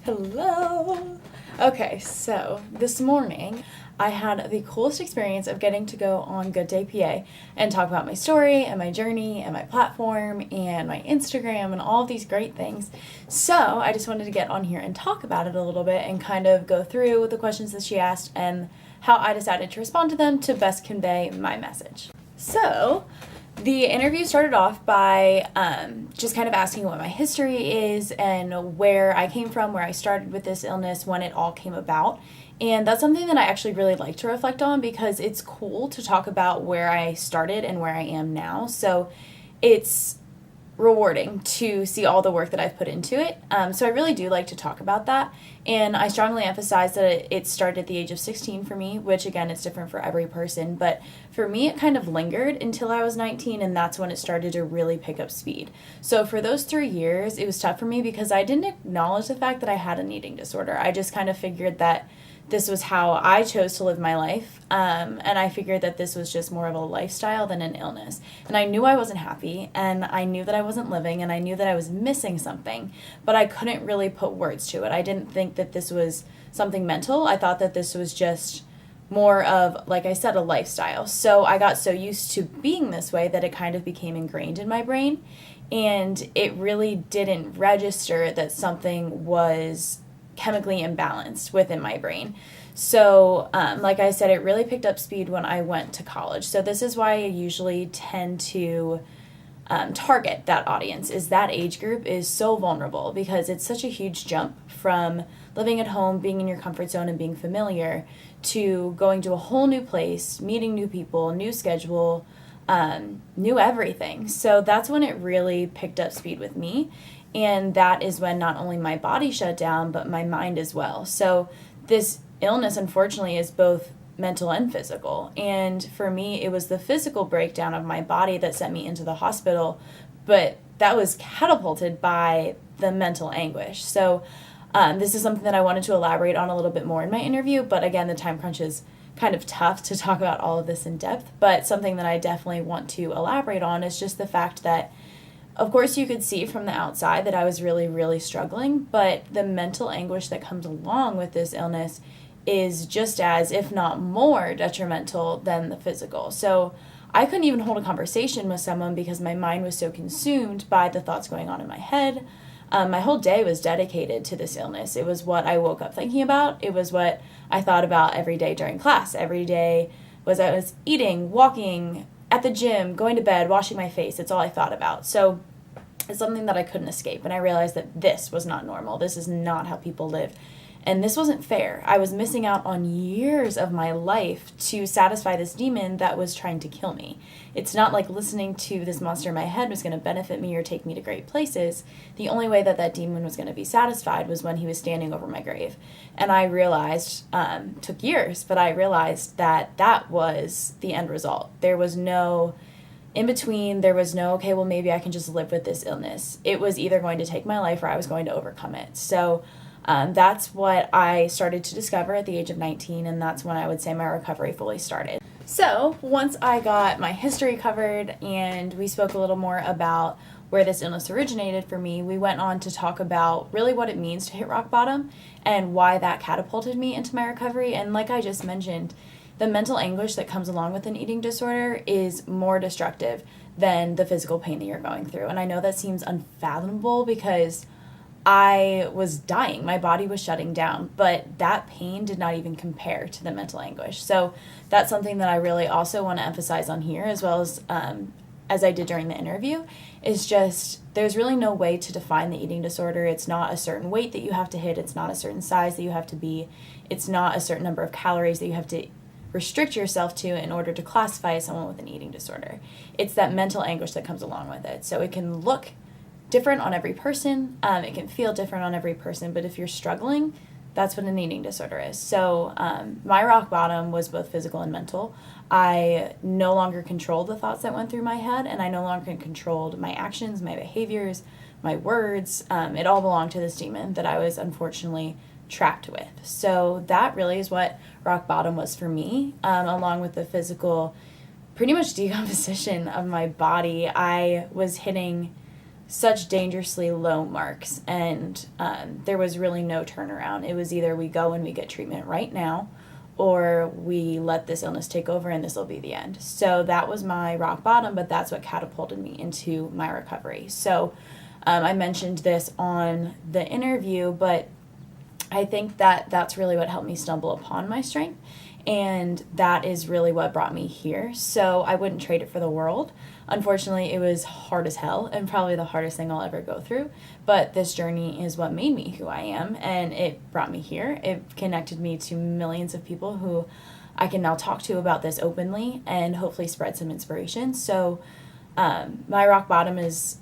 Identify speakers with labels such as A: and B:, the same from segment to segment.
A: Hello. Okay, so this morning I had the coolest experience of getting to go on Good Day PA and talk about my story and my journey and my platform and my Instagram and all of these great things. So I just wanted to get on here and talk about it a little bit and kind of go through the questions that she asked and how I decided to respond to them to best convey my message. So the interview started off by just kind of asking what my history is and where I came from, where I started with this illness, when it all came about. And that's something that I actually really like to reflect on because it's cool to talk about where I started and where I am now. So it's rewarding to see all the work that I've put into it. So I really do like to talk about that. And I strongly emphasize that it started at the age of 16 for me, which again, it's different for every person. But for me, it kind of lingered until I was 19, and that's when it started to really pick up speed. So for those 3 years, it was tough for me because I didn't acknowledge the fact that I had an eating disorder. I just kind of figured that this was how I chose to live my life, and I figured that this was just more of a lifestyle than an illness. And I knew I wasn't happy, and I knew that I wasn't living, and I knew that I was missing something, but I couldn't really put words to it. I didn't think that this was something mental. I thought that this was just more of, like I said, a lifestyle. So I got so used to being this way that it kind of became ingrained in my brain, and it really didn't register that something was chemically imbalanced within my brain. So, like I said, it really picked up speed when I went to college. So this is why I usually tend to target that audience, is that age group is so vulnerable because it's such a huge jump from living at home, being in your comfort zone and being familiar, to going to a whole new place, meeting new people, new schedule, new everything. So that's when it really picked up speed with me. And that is when not only my body shut down, but my mind as well. So this illness, unfortunately, is both mental and physical. And for me, it was the physical breakdown of my body that sent me into the hospital, but that was catapulted by the mental anguish. So this is something that I wanted to elaborate on a little bit more in my interview, but again, the time crunch is kind of tough to talk about all of this in depth. But something that I definitely want to elaborate on is just the fact that, of course, you could see from the outside that I was really, really struggling, but the mental anguish that comes along with this illness is just as, if not more, detrimental than the physical. So I couldn't even hold a conversation with someone because my mind was so consumed by the thoughts going on in my head. My whole day was dedicated to this illness. It was what I woke up thinking about. It was what I thought about every day during class. Every day was I was eating, walking, at the gym, going to bed, washing my face. It's all I thought about. So it's something that I couldn't escape. And I realized that this was not normal. This is not how people live. And this wasn't fair. I was missing out on years of my life to satisfy this demon that was trying to kill me. It's not like listening to this monster in my head was going to benefit me or take me to great places. The only way that that demon was going to be satisfied was when he was standing over my grave. And I realized, took years, but I realized that that was the end result. There was no in between. There was no, okay, well, maybe I can just live with this illness. It was either going to take my life or I was going to overcome it. So that's what I started to discover at the age of 19, and that's when I would say my recovery fully started. So once I got my history covered and we spoke a little more about where this illness originated for me, we went on to talk about really what it means to hit rock bottom and why that catapulted me into my recovery. And like I just mentioned, the mental anguish that comes along with an eating disorder is more destructive than the physical pain that you're going through. And I know that seems unfathomable because I was dying. My body was shutting down, but that pain did not even compare to the mental anguish. So that's something that I really also want to emphasize on here, as well as I did during the interview, is just there's really no way to define the eating disorder. It's not a certain weight that you have to hit. It's not a certain size that you have to be. It's not a certain number of calories that you have to restrict yourself to in order to classify someone with an eating disorder. It's that mental anguish that comes along with it. So it can look different on every person. It can feel different on every person, but if you're struggling, that's what an eating disorder is. So my rock bottom was both physical and mental. I no longer controlled the thoughts that went through my head, and I no longer controlled my actions, my behaviors, my words. It all belonged to this demon that I was unfortunately trapped with. So that really is what rock bottom was for me, along with the physical pretty much decomposition of my body. I was hitting such dangerously low marks, and there was really no turnaround. It was either we go and we get treatment right now, or we let this illness take over and this will be the end. So that was my rock bottom, but that's what catapulted me into my recovery. So I mentioned this on the interview, but I think that that's really what helped me stumble upon my strength, and that is really what brought me here. So I wouldn't trade it for the world. Unfortunately, it was hard as hell and probably the hardest thing I'll ever go through, but this journey is what made me who I am, and it brought me here. It connected me to millions of people who I can now talk to about this openly and hopefully spread some inspiration. So my rock bottom is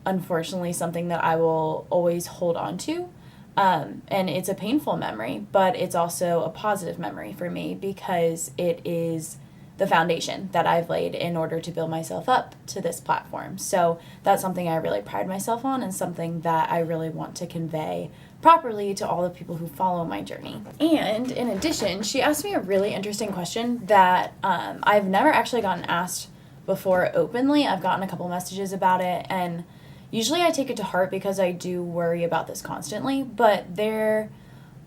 A: unfortunately something that I will always hold on to. And it's a painful memory, but it's also a positive memory for me because it is the foundation that I've laid in order to build myself up to this platform. So that's something I really pride myself on and something that I really want to convey properly to all the people who follow my journey. And in addition, she asked me a really interesting question that I've never actually gotten asked before openly. I've gotten a couple messages about it, and usually I take it to heart because I do worry about this constantly, but there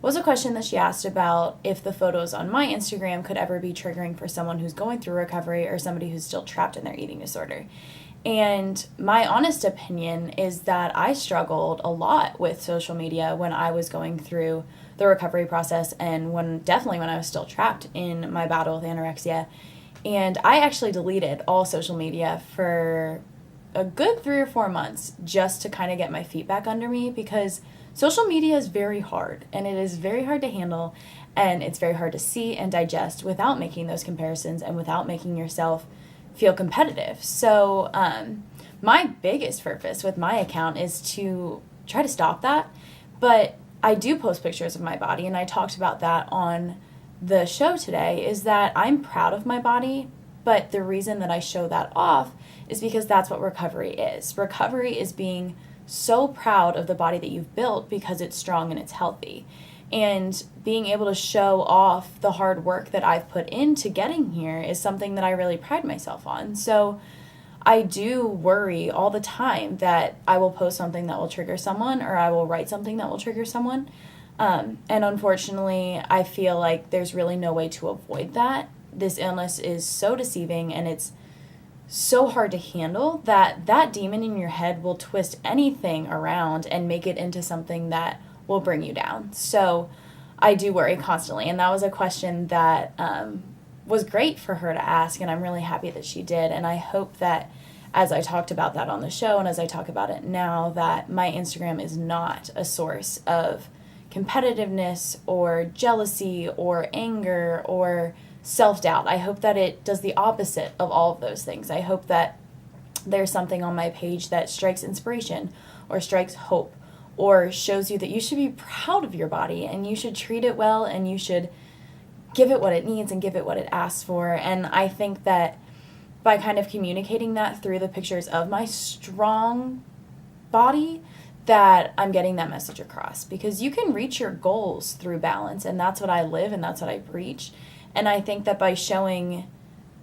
A: was a question that she asked about if the photos on my Instagram could ever be triggering for someone who's going through recovery or somebody who's still trapped in their eating disorder. And my honest opinion is that I struggled a lot with social media when I was going through the recovery process and definitely when I was still trapped in my battle with anorexia. And I actually deleted all social media for a good 3 or 4 months just to kind of get my feet back under me, because social media is very hard and it is very hard to handle, and it's very hard to see and digest without making those comparisons and without making yourself feel competitive. So my biggest purpose with my account is to try to stop that, but I do post pictures of my body, and I talked about that on the show today, is that I'm proud of my body, but the reason that I show that off is because that's what recovery is. Recovery is being so proud of the body that you've built because it's strong and it's healthy. And being able to show off the hard work that I've put into getting here is something that I really pride myself on. So I do worry all the time that I will post something that will trigger someone, or I will write something that will trigger someone. And unfortunately, I feel like there's really no way to avoid that. This illness is so deceiving, and it's so hard to handle that that demon in your head will twist anything around and make it into something that will bring you down. So I do worry constantly, and that was a question that was great for her to ask, and I'm really happy that she did. And I hope that as I talked about that on the show and as I talk about it now, that my Instagram is not a source of competitiveness or jealousy or anger or self-doubt. I hope that it does the opposite of all of those things. I hope that there's something on my page that strikes inspiration or strikes hope or shows you that you should be proud of your body and you should treat it well and you should give it what it needs and give it what it asks for. And I think that by kind of communicating that through the pictures of my strong body, that I'm getting that message across, because you can reach your goals through balance, and that's what I live and that's what I preach. And I think that by showing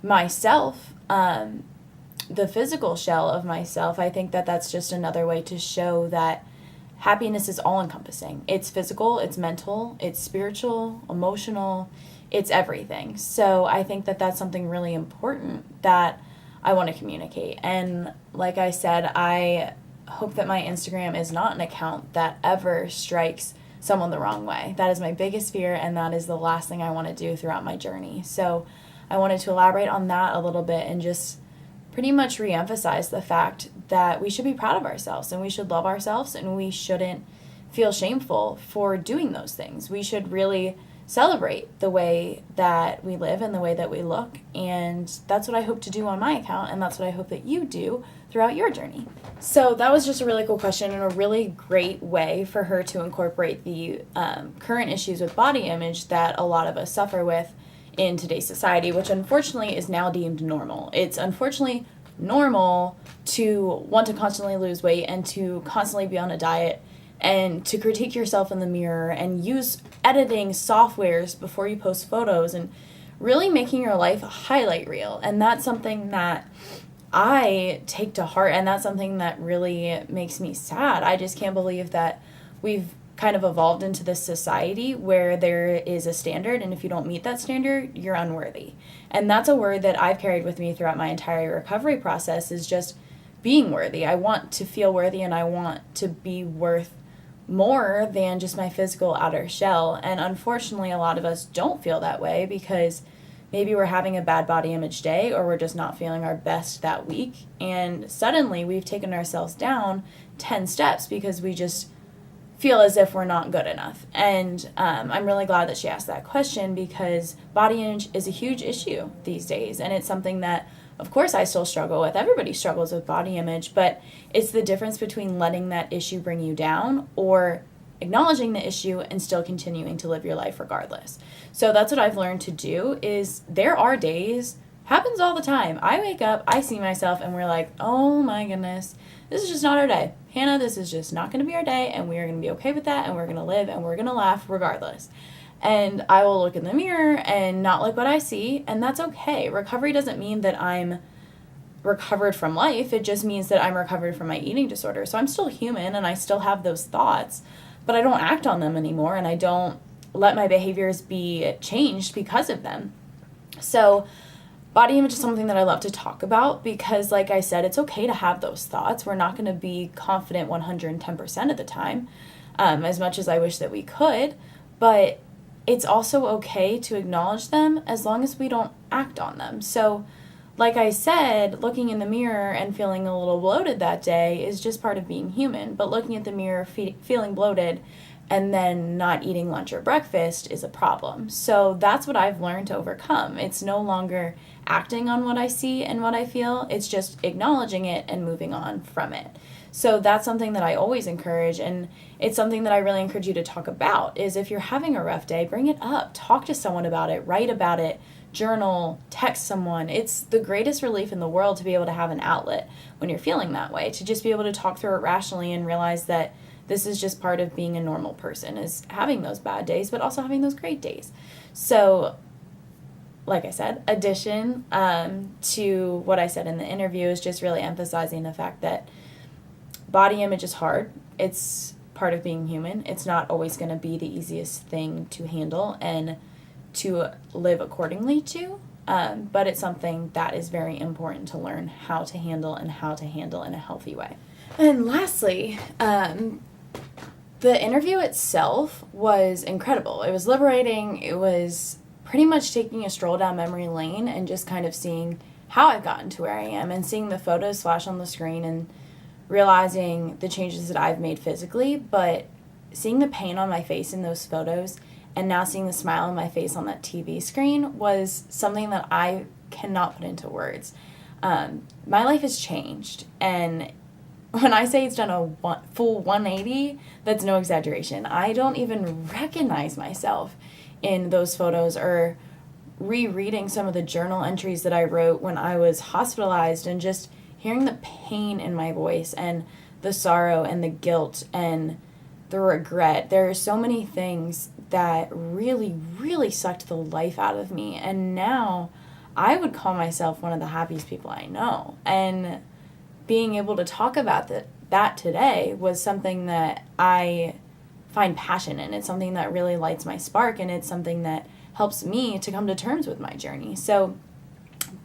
A: myself, the physical shell of myself, I think that that's just another way to show that happiness is all-encompassing. It's physical, it's mental, it's spiritual, emotional, it's everything. So I think that that's something really important that I want to communicate. And like I said, I hope that my Instagram is not an account that ever strikes someone the wrong way. That is my biggest fear, and that is the last thing I want to do throughout my journey. So I wanted to elaborate on that a little bit and just pretty much reemphasize the fact that we should be proud of ourselves and we should love ourselves, and we shouldn't feel shameful for doing those things. We should really celebrate the way that we live and the way that we look, and that's what I hope to do on my account, and that's what I hope that you do throughout your journey. So that was just a really cool question and a really great way for her to incorporate the current issues with body image that a lot of us suffer with in today's society, which unfortunately is now deemed normal. It's unfortunately normal to want to constantly lose weight and to constantly be on a diet and to critique yourself in the mirror and use editing softwares before you post photos and really making your life a highlight reel. And that's something that I take to heart, and that's something that really makes me sad. I just can't believe that we've kind of evolved into this society where there is a standard, and if you don't meet that standard, you're unworthy. And that's a word that I've carried with me throughout my entire recovery process, is just being worthy. I want to feel worthy, and I want to be worth more than just my physical outer shell. And unfortunately, a lot of us don't feel that way because maybe we're having a bad body image day, or we're just not feeling our best that week, and suddenly we've taken ourselves down 10 steps because we just feel as if we're not good enough. And I'm really glad that she asked that question, because body image is a huge issue these days, and it's something that, of course, I still struggle with. Everybody struggles with body image, but it's the difference between letting that issue bring you down or acknowledging the issue and still continuing to live your life regardless. So that's what I've learned to do. Is there are days, happens all the time, I wake up, I see myself, and we're like, oh my goodness, this is just not our day. Hannah, this is just not going to be our day, and we are going to be okay with that, and we're going to live, and we're going to laugh regardless. And I will look in the mirror and not like what I see, and that's okay. Recovery doesn't mean that I'm recovered from life. It just means that I'm recovered from my eating disorder. So I'm still human, and I still have those thoughts, but I don't act on them anymore, and I don't let my behaviors be changed because of them. So body image is something that I love to talk about because, like I said, it's okay to have those thoughts. We're not going to be confident 110% of the time, as much as I wish that we could, but it's also okay to acknowledge them as long as we don't act on them. So, like I said, looking in the mirror and feeling a little bloated that day is just part of being human, but looking at the mirror feeling bloated and then not eating lunch or breakfast is a problem. So that's what I've learned to overcome. It's no longer acting on what I see and what I feel. It's just acknowledging it and moving on from it. So that's something that I always encourage, and it's something that I really encourage you to talk about, is if you're having a rough day, bring it up. Talk to someone about it. Write about it. Journal. Text someone. It's the greatest relief in the world to be able to have an outlet when you're feeling that way, to just be able to talk through it rationally and realize that this is just part of being a normal person, is having those bad days, but also having those great days. So, like I said, addition to what I said in the interview is just really emphasizing the fact that body image is hard. It's part of being human. It's not always going to be the easiest thing to handle and to live accordingly to, but it's something that is very important to learn how to handle and how to handle in a healthy way. And lastly, the interview itself was incredible. It was liberating. It was pretty much taking a stroll down memory lane and just kind of seeing how I've gotten to where I am and seeing the photos flash on the screen and realizing the changes that I've made physically, but seeing the pain on my face in those photos and now seeing the smile on my face on that TV screen was something that I cannot put into words. My life has changed, and when I say it's done a full 180, that's no exaggeration. I don't even recognize myself in those photos, or rereading some of the journal entries that I wrote when I was hospitalized and just hearing the pain in my voice and the sorrow and the guilt and the regret. There are so many things that really, really sucked the life out of me. And now I would call myself one of the happiest people I know. And being able to talk about that today was something that I find passion in. It's something that really lights my spark, and it's something that helps me to come to terms with my journey. So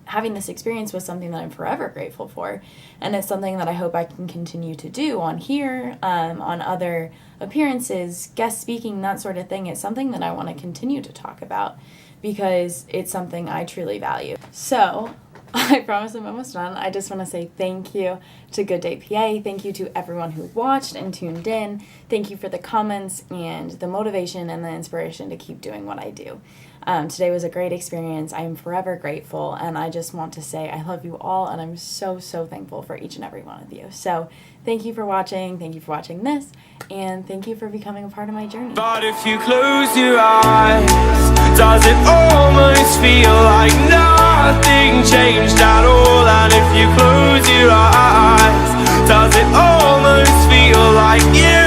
A: having this experience was something that I'm forever grateful for, and it's something that I hope I can continue to do on here, on other appearances, guest speaking, that sort of thing. It's something that I want to continue to talk about because it's something I truly value. So I promise I'm almost done. I just want to say thank you to Good Day PA. Thank you to everyone who watched and tuned in. Thank you for the comments and the motivation and the inspiration to keep doing what I do. Today was a great experience. I am forever grateful, and I just want to say I love you all, and I'm so, so thankful for each and every one of you. So thank you for watching. Thank you for watching this, and thank you for becoming a part of my journey.
B: But if you close your eyes, does it almost feel like nothing changed at all? And if you close your eyes, does it almost feel like you